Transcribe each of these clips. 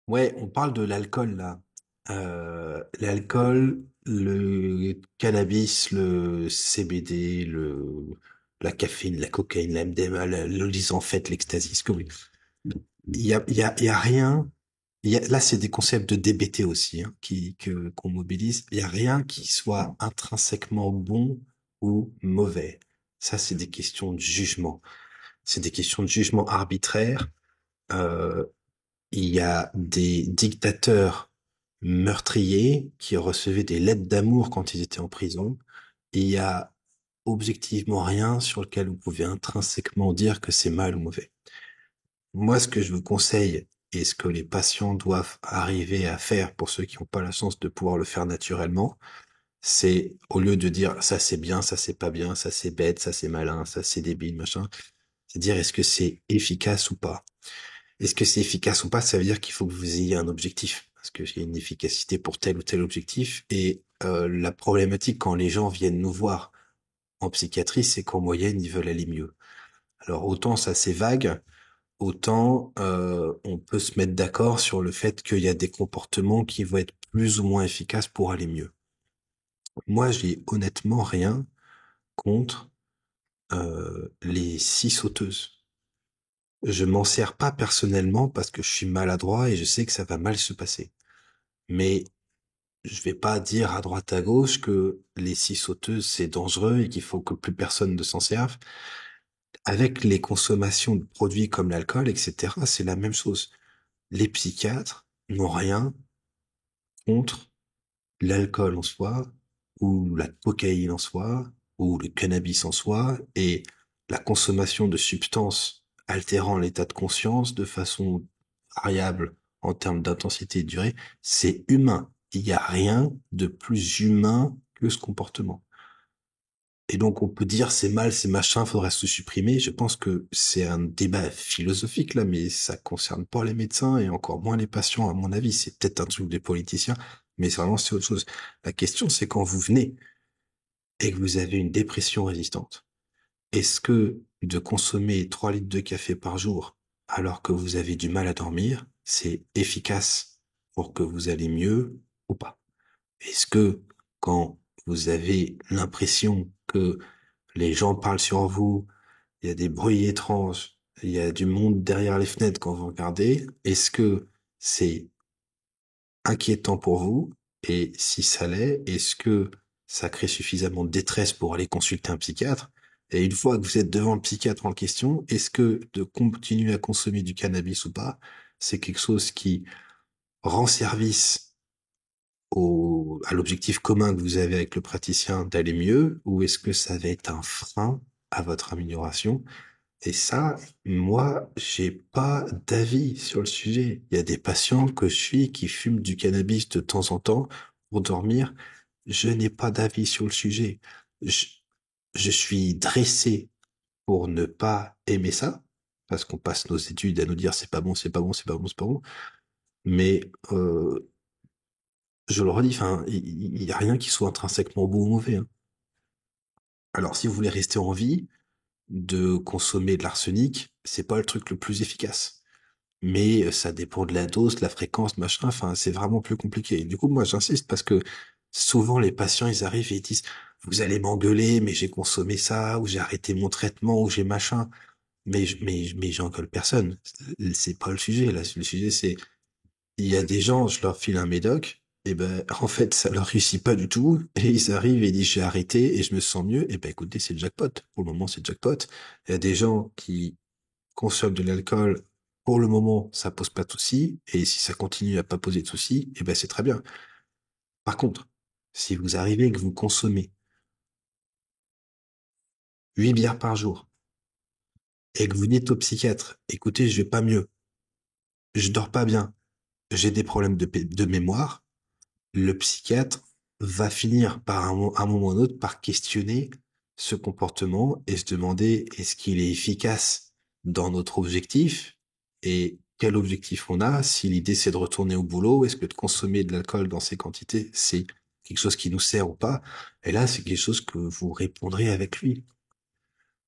Ouais, on parle de l'alcool là. L'alcool, le cannabis, le CBD, la caféine, la cocaïne, la MDMA, le lysanphète, l'ecstasy, ce que vous voulez. Il y a rien. Là, c'est des concepts de DBT aussi hein, qu'on mobilise. Il y a rien qui soit intrinsèquement bon ou mauvais. Ça, c'est des questions de jugement. C'est des questions de jugement arbitraire. Euh, il y a des dictateurs meurtriers qui recevaient des lettres d'amour quand ils étaient en prison. Et il y a objectivement rien sur lequel vous pouvez intrinsèquement dire que c'est mal ou mauvais. Moi, ce que je vous conseille et ce que les patients doivent arriver à faire pour ceux qui n'ont pas la chance de pouvoir le faire naturellement, c'est au lieu de dire ça c'est bien, ça c'est pas bien, ça c'est bête, ça c'est malin, ça c'est débile, machin, c'est dire est-ce que c'est efficace ou pas. Est-ce que c'est efficace ou pas, ça veut dire qu'il faut que vous ayez un objectif, parce qu'il y a une efficacité pour tel ou tel objectif. Et la problématique quand les gens viennent nous voir en psychiatrie, c'est qu'en moyenne, ils veulent aller mieux. Alors autant ça c'est vague, autant on peut se mettre d'accord sur le fait qu'il y a des comportements qui vont être plus ou moins efficaces pour aller mieux. Moi, j'ai honnêtement rien contre les scie sauteuses. Je m'en sers pas personnellement parce que je suis maladroit et je sais que ça va mal se passer. Mais je vais pas dire à droite à gauche que les scie sauteuses c'est dangereux et qu'il faut que plus personne ne s'en serve. Avec les consommations de produits comme l'alcool, etc., c'est la même chose. Les psychiatres n'ont rien contre l'alcool en soi, ou la cocaïne en soi, ou le cannabis en soi, et la consommation de substances altérant l'état de conscience de façon variable en termes d'intensité et de durée, c'est humain. Il n'y a rien de plus humain que ce comportement. Et donc on peut dire c'est mal, c'est machin, faudrait se supprimer. Je pense que c'est un débat philosophique là, mais ça concerne pas les médecins et encore moins les patients à mon avis. C'est peut-être un truc des politiciens, mais c'est vraiment c'est autre chose. La question c'est quand vous venez et que vous avez une dépression résistante, est-ce que de consommer 3 litres de café par jour alors que vous avez du mal à dormir, c'est efficace pour que vous allez mieux ou pas? Est-ce que quand vous avez l'impression que les gens parlent sur vous, il y a des bruits étranges, il y a du monde derrière les fenêtres quand vous regardez, est-ce que c'est inquiétant pour vous? Et si ça l'est, est-ce que ça crée suffisamment de détresse pour aller consulter un psychiatre? Et une fois que vous êtes devant le psychiatre en question, est-ce que de continuer à consommer du cannabis ou pas, c'est quelque chose qui rend service à l'objectif commun que vous avez avec le praticien d'aller mieux, ou est-ce que ça va être un frein à votre amélioration? Et ça, moi, j'ai pas d'avis sur le sujet. Il y a des patients que je suis qui fument du cannabis de temps en temps pour dormir. Je n'ai pas d'avis sur le sujet. Je, je suis dressé pour ne pas aimer ça, parce qu'on passe nos études à nous dire c'est pas bon, c'est pas bon, c'est pas bon, c'est pas bon. Mais je le redis, enfin, il y a rien qui soit intrinsèquement bon ou mauvais, hein. Alors, si vous voulez rester en vie, de consommer de l'arsenic, c'est pas le truc le plus efficace. Mais ça dépend de la dose, de la fréquence, machin. Enfin, c'est vraiment plus compliqué. Du coup, moi, j'insiste parce que souvent les patients, ils arrivent et ils disent, vous allez m'engueuler, mais j'ai consommé ça, ou j'ai arrêté mon traitement, ou j'ai machin. Mais j'engueule personne. C'est pas le sujet, là. Le sujet, c'est, il y a des gens, je leur file un médoc, et ben, en fait, ça leur réussit pas du tout, et ils arrivent et disent, j'ai arrêté et je me sens mieux. Et ben, écoutez, c'est le jackpot. Pour le moment, c'est le jackpot. Il y a des gens qui consomme de l'alcool, pour le moment, ça pose pas de soucis, et si ça continue à pas poser de soucis, eh ben c'est très bien. Par contre, si vous arrivez et que vous consommez 8 bières par jour, et que vous dites au psychiatre, écoutez, je vais pas mieux, je dors pas bien, j'ai des problèmes de mémoire, le psychiatre va finir par un moment ou un autre par questionner ce comportement et se demander est-ce qu'il est efficace dans notre objectif et quel objectif on a, si l'idée c'est de retourner au boulot, est-ce que de consommer de l'alcool dans ces quantités, c'est quelque chose qui nous sert ou pas. Et là, c'est quelque chose que vous répondrez avec lui.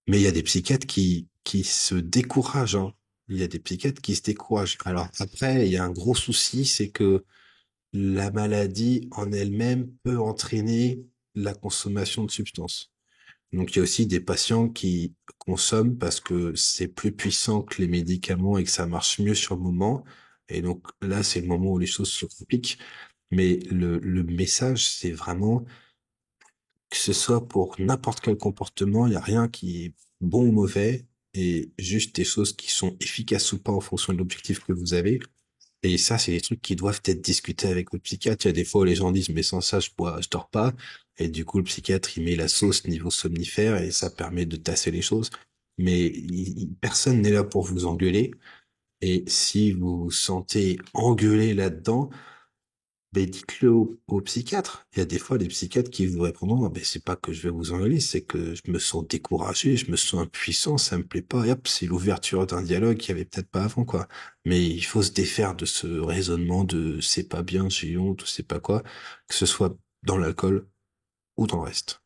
Mais il y a des psychiatres qui se découragent, hein. il y a des psychiatres qui se découragent. Alors après, il y a un gros souci, c'est que la maladie en elle-même peut entraîner la consommation de substances. Donc il y a aussi des patients qui consomment parce que c'est plus puissant que les médicaments et que ça marche mieux sur le moment. Et donc là, c'est le moment où les choses se compliquent. Mais le message, c'est vraiment que ce soit pour n'importe quel comportement, il n'y a rien qui est bon ou mauvais, et juste des choses qui sont efficaces ou pas en fonction de l'objectif que vous avez. Et ça, c'est des trucs qui doivent être discutés avec le psychiatre. Il y a des fois où les gens disent, mais sans ça, je dors pas. Et du coup, le psychiatre, il met la sauce niveau somnifère et ça permet de tasser les choses. Mais personne n'est là pour vous engueuler. Et si vous vous sentez engueulé là-dedans, ben dites-le au psychiatre. Il y a des fois des psychiatres qui vous répondront, ah ben c'est pas que je vais vous engueuler, c'est que je me sens découragé, je me sens impuissant, ça me plaît pas. Et hop, c'est l'ouverture d'un dialogue qu'il y avait peut-être pas avant, quoi. Mais il faut se défaire de ce raisonnement de c'est pas bien, j'ai honte, ou c'est pas quoi, que ce soit dans l'alcool ou dans le reste.